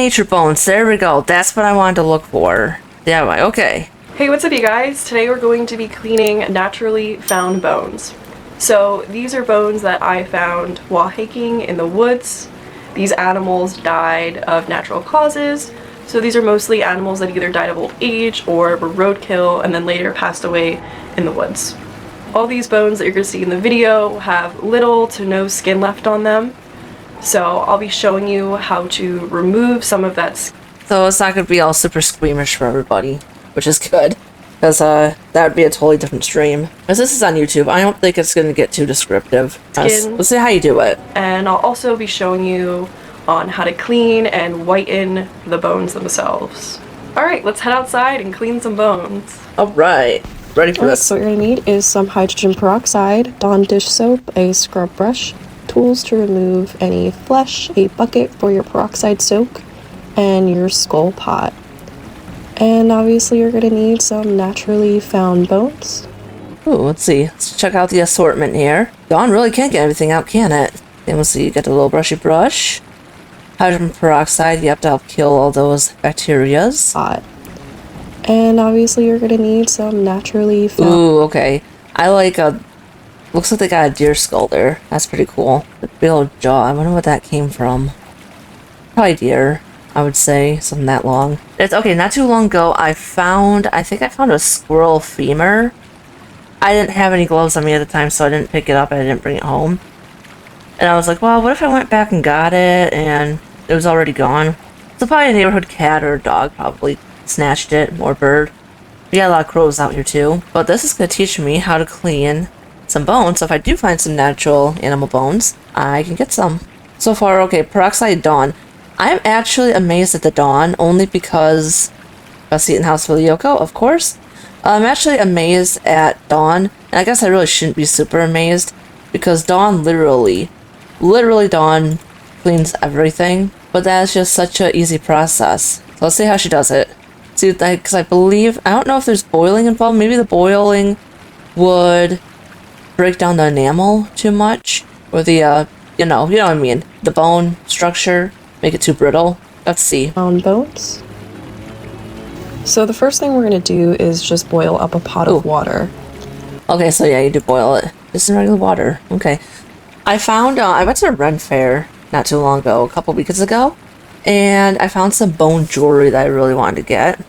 nature bones. There we go. That's what I wanted to look for. DIY. Okay. Hey, what's up you guys? Today we're going to be cleaning naturally found bones. So these are bones that I found while hiking in the woods. These animals died of natural causes. So these are mostly animals that either died of old age or were roadkill and then later passed away in the woods. All these bones that you're going to see in the video have little to no skin left on them. So I'll be showing you how to remove some of that skin. So it's not going to be all super squeamish for everybody, which is good. Because that would be a totally different stream. Because this is on YouTube, I don't think it's going to get too descriptive. Let's see how you do it. And I'll also be showing you on how to clean and whiten the bones themselves. Alright, let's head outside and clean some bones. Alright, ready for this. So what you're going to need is some hydrogen peroxide, Dawn dish soap, a scrub brush, tools to remove any flesh, a bucket for your peroxide soak, and your skull pot. And obviously you're going to need some naturally found bones. Ooh, let's see. Let's check out the assortment here. Dawn really can't get everything out, can it? Then we'll see, you get the little brushy brush. Hydrogen peroxide, you have to help kill all those bacterias. Pot. And obviously you're going to need some naturally found... Ooh, okay. I like a... Looks like they got a deer skull there. That's pretty cool. The big old jaw. I wonder what that came from. Probably deer, I would say. Something that long. It's okay, not too long ago, I think I found a squirrel femur. I didn't have any gloves on me at the time, so I didn't pick it up and I didn't bring it home. And I was like, well, what if I went back and got it and it was already gone? So probably a neighborhood cat or a dog probably snatched it, or bird. We got a lot of crows out here too. But this is going to teach me how to clean some bones, so if I do find some natural animal bones, I can get some. So far, okay, peroxide Dawn. I'm actually amazed at the Dawn, only because Best Eaten House for the Yoko, of course. I'm actually amazed at Dawn, and I guess I really shouldn't be super amazed, because Dawn literally Dawn cleans everything, but that is just such an easy process. So let's see how she does it. See, because I don't know if there's boiling involved. Maybe the boiling would break down the enamel too much, or the you know what I mean, the bone structure, make it too brittle. Let's see. Found bones. So the first thing we're going to do is just boil up a pot of water. Okay, so yeah, you do boil it. Just in regular water. Okay. I found, I went to a Ren Fair not too long ago, a couple weeks ago, and I found some bone jewelry that I really wanted to get.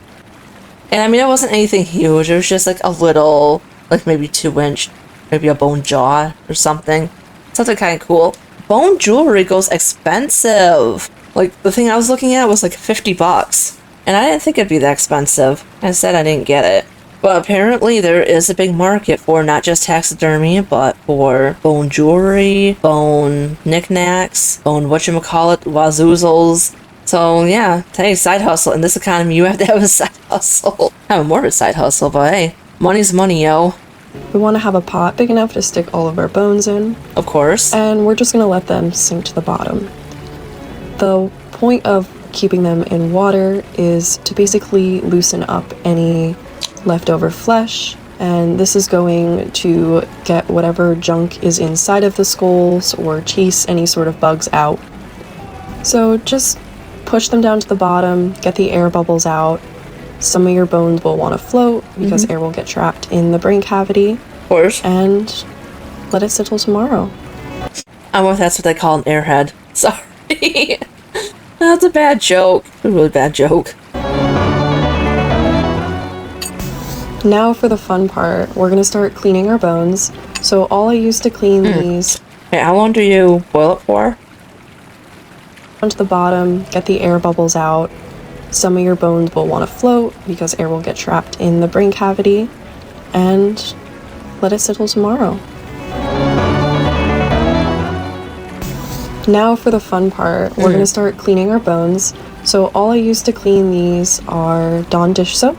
And I mean, it wasn't anything huge, it was just like a little, like maybe 2-inch, maybe a bone jaw or something. Something kind of cool. Bone jewelry goes expensive. Like, the thing I was looking at was like $50. And I didn't think it'd be that expensive. Instead, I didn't get it. But apparently there is a big market for not just taxidermy, but for bone jewelry, bone knickknacks, bone whatchamacallit, wazoozles. So yeah, hey, side hustle. In this economy, you have to have a side hustle. I have more of a side hustle, but hey, money's money, yo. We want to have a pot big enough to stick all of our bones in. Of course. And we're just going to let them sink to the bottom. The point of keeping them in water is to basically loosen up any leftover flesh, and this is going to get whatever junk is inside of the skulls or chase any sort of bugs out. So just push them down to the bottom, get the air bubbles out. Some of your bones will want to float because air will get trapped in the brain cavity. Of course. And let it sit till tomorrow. I wonder if that's what they call an airhead. Sorry. That's a bad joke. A really bad joke. Now for the fun part, we're going to start cleaning our bones. So all I used to clean these... Hey, how long do you boil it for? Down to the bottom, get the air bubbles out. Some of your bones will want to float because air will get trapped in the brain cavity. And let it sit till tomorrow. Now for the fun part, we're going to start cleaning our bones. So all I used to clean these are Dawn dish soap.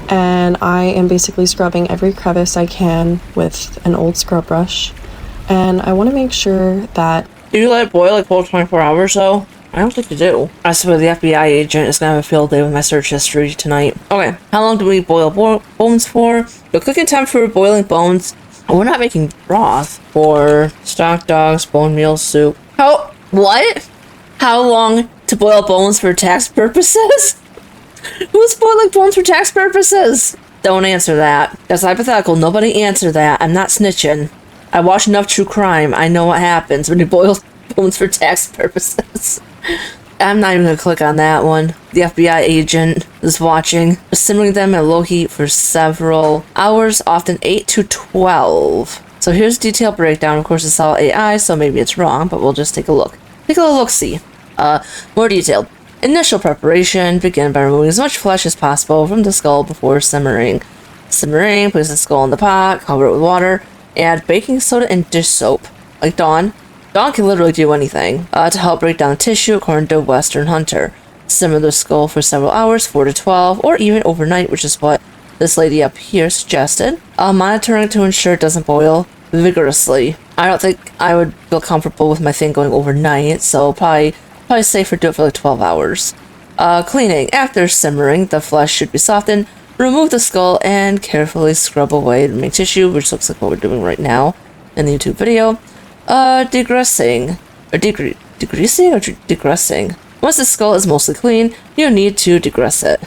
And I am basically scrubbing every crevice I can with an old scrub brush. And I want to make sure that... Do you let it boil like full 24 hours though? I don't think you do. I swear the FBI agent is gonna have a field day with my search history tonight. Okay, how long do we boil bones for? The cooking time for boiling bones. We're not making broth for stock dogs, bone meal soup. What? How long To boil bones for tax purposes? Who's boiling bones for tax purposes? Don't answer that. That's hypothetical. Nobody answer that. I'm not snitching. I watch enough true crime. I know what happens when you boil bones for tax purposes. I'm not even gonna click on that one. The FBI agent is watching, simmering them at low heat for several hours, often 8 to 12. So here's a detailed breakdown. Of course, it's all AI, so maybe it's wrong, but we'll just take a look. Take a little look-see. More detailed. Initial preparation. Begin by removing as much flesh as possible from the skull before simmering. Simmering, place the skull in the pot, cover it with water, add baking soda and dish soap. Like Dawn. Dawn can literally do anything to help break down the tissue, according to Western Hunter. Simmer the skull for several hours, 4 to 12, or even overnight, which is what this lady up here suggested. Monitoring to ensure it doesn't boil vigorously. I don't think I would feel comfortable with my thing going overnight, so probably safer to do it for like 12 hours. Cleaning. After simmering, the flesh should be softened. Remove the skull and carefully scrub away the remaining tissue, which looks like what we're doing right now in the YouTube video. Degreasing. Or degreasing or degressing? Once the skull is mostly clean, you need to degress it.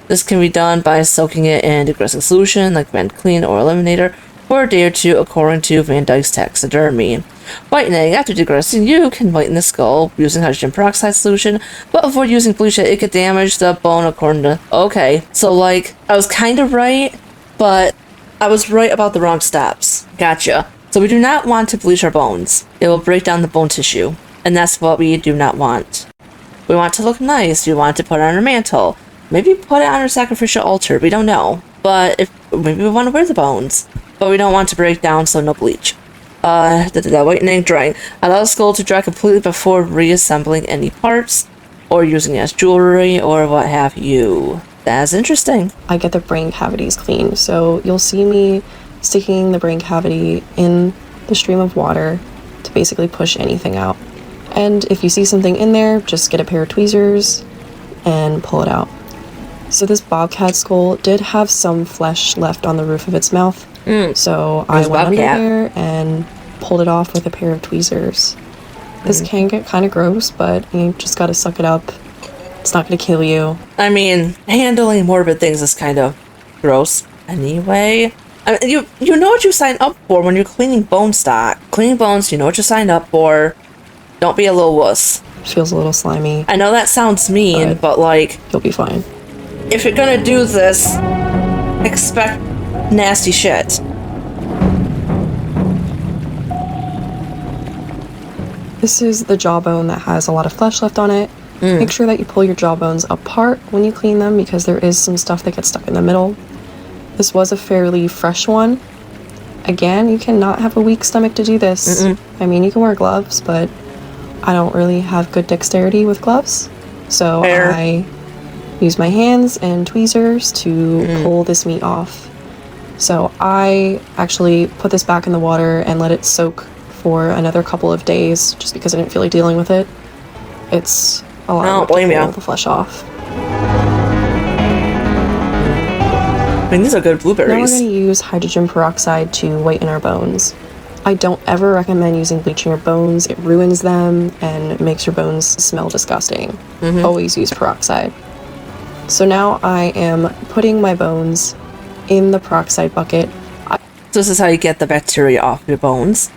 This can be done by soaking it in degressing solution like Van Clean or Eliminator for a day or two, according to Van Dyke's taxidermy. Whitening. After degressing, you can whiten the skull using hydrogen peroxide solution, but avoid using bleach. It could damage the bone, according to... Okay, so like, I was kind of right, but I was right about the wrong steps. Gotcha. So we do not want to bleach our bones. It will break down the bone tissue, and that's what we do not want. We want to look nice. We want to put it on our mantle. Maybe put it on our sacrificial altar. We don't know. But maybe we want to wear the bones. But we don't want to break down, so no bleach. Whitening, drying. Allow the skull to dry completely before reassembling any parts, or using it as jewelry, or what have you. That's interesting. I get the brain cavities clean, so you'll see me sticking the brain cavity in the stream of water to basically push anything out. And if you see something in there, just get a pair of tweezers and pull it out. So this bobcat skull did have some flesh left on the roof of its mouth. So I went under there and pulled it off with a pair of tweezers. This can get kind of gross, but you just gotta suck it up. It's not gonna kill you. I mean, handling morbid things is kind of gross anyway. I mean, you know what you signed up for when you're cleaning bone stock. Cleaning bones, you know what you signed up for. Don't be a little wuss. Feels a little slimy. I know that sounds mean, but like... You'll be fine. If you're gonna do this, expect nasty shit. This is the jawbone that has a lot of flesh left on it. Make sure that you pull your jawbones apart when you clean them because there is some stuff that gets stuck in the middle. This was a fairly fresh one. Again, you cannot have a weak stomach to do this. I mean, you can wear gloves, but I don't really have good dexterity with gloves. So I use my hands and tweezers to pull this meat off. So I actually put this back in the water and let it soak for another couple of days just because I didn't feel like dealing with it. It's a lot of work to pull the flesh off. I mean, these are good blueberries. Now we're going to use hydrogen peroxide to whiten our bones. I don't ever recommend using bleach in your bones. It ruins them and makes your bones smell disgusting. Always use peroxide. So now I am putting my bones in the peroxide bucket. This is how you get the bacteria off your bones.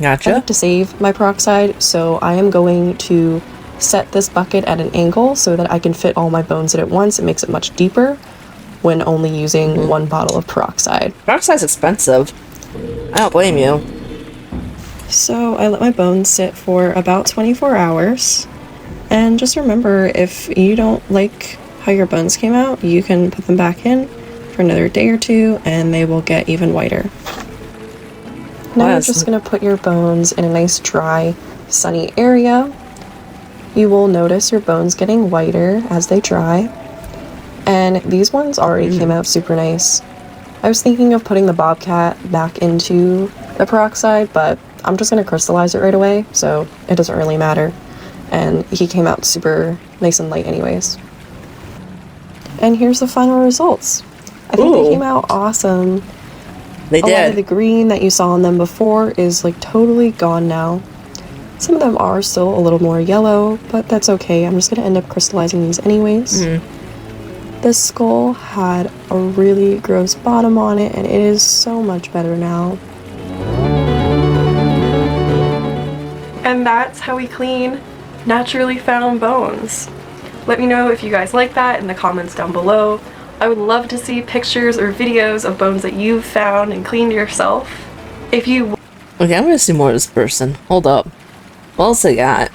Gotcha. I like to save my peroxide, so I am going to set this bucket at an angle so that I can fit all my bones in at once. It makes it much deeper when only using one bottle of peroxide. Peroxide's expensive. I don't blame you. So I let my bones sit for about 24 hours. And just remember, if you don't like how your bones came out, you can put them back in for another day or two and they will get even whiter. Now you're just going to put your bones in a nice dry, sunny area. You will notice your bones getting whiter as they dry. And these ones already came out super nice. I was thinking of putting the bobcat back into the peroxide, but I'm just going to crystallize it right away, so it doesn't really matter. And he came out super nice and light anyways. And here's the final results. I think they came out awesome. They did. A lot of the green that you saw on them before is like totally gone now. Some of them are still a little more yellow, but that's okay. I'm just going to end up crystallizing these anyways. This skull had a really gross bottom on it, and it is so much better now. And that's how we clean naturally found bones. Let me know if you guys like that in the comments down below. I would love to see pictures or videos of bones that you've found and cleaned yourself. If you... Okay, I'm gonna see more of this person. Hold up. What else I got?